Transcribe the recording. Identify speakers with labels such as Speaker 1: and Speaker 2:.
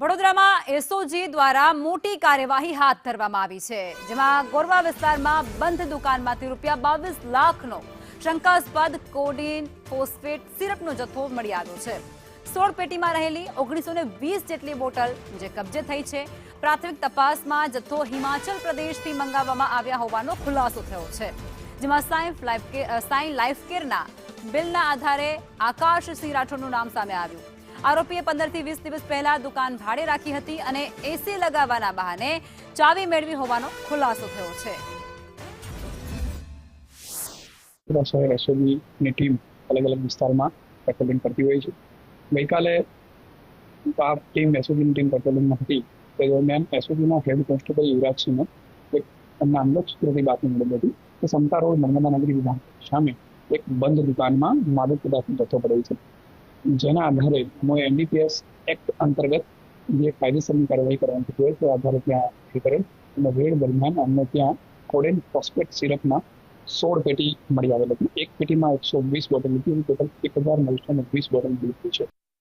Speaker 1: વડોદરામાં એસઓજી દ્વારા મોટી કાર્યવાહી હાથ ધરવામાં આવી છે, જેમાં ગોરવા વિસ્તારમાં બંધ દુકાનમાંથી ₹22 લાખનો શંકાસ્પદ કોડીન ફોસ્ફેટ સિરપનો જથ્થો મળી આવ્યો છે। 16 પેટીમાં રહેલી 1920 જેટલી બોટલ જે કબજે થઈ છે। પ્રાથમિક તપાસમાં જથ્થો હિમાચલ પ્રદેશથી મંગાવવામાં આવ્યા હોવાનો ખુલાસો થયો છે, જેમાં સાઈ લાઈફ કેરના બિલના આધારે આકાશસિંહ રાઠોડનું નામ સામે આવ્યું। આરોપીએ 15 થી 20 દિવસ પહેલા દુકાન ભાડે રાખી હતી અને એસી લગાવવાના બહાને ચાવી મેળવી હોવાનો ખુલાસો થયો છે।
Speaker 2: શહેર એસઓજીની ટીમ અલગ અલગ વિસ્તારમાં પેટ્રોલિંગ કરતી હોય છે। ગઈકાલે આ ટીમ એસઓજીની ટીમ પેટ્રોલિંગમાં હતી તે દરમિયાન એસઓજીના હેડ કોન્સ્ટેબલ યુવરાજસિંહને એક એમના અંગત સૂત્રોથી બાતમી મળી હતી કે સમતા રોડ નર્મદા નગરી વિભાગ સામે એક બંધ દુકાનમાં માદક પદાર્થનો જથ્થો પડેલ છે, જેના આધારે અમે એનડીપીએસ એક્ટ અંતર્ગત જે કાયદેસરની કાર્યવાહી કરવાની થતી હોય તે આધારે ત્યાં કરેલ અને રેડ દરમિયાન અમને ત્યાં કોડેન ફોસ્ફેટ સિરપના 16 પેટી મળી આવેલ હતી। એક પેટીમાં 120 બોટલ હતી, ટોટલ 1920 બોટલ મળી છે।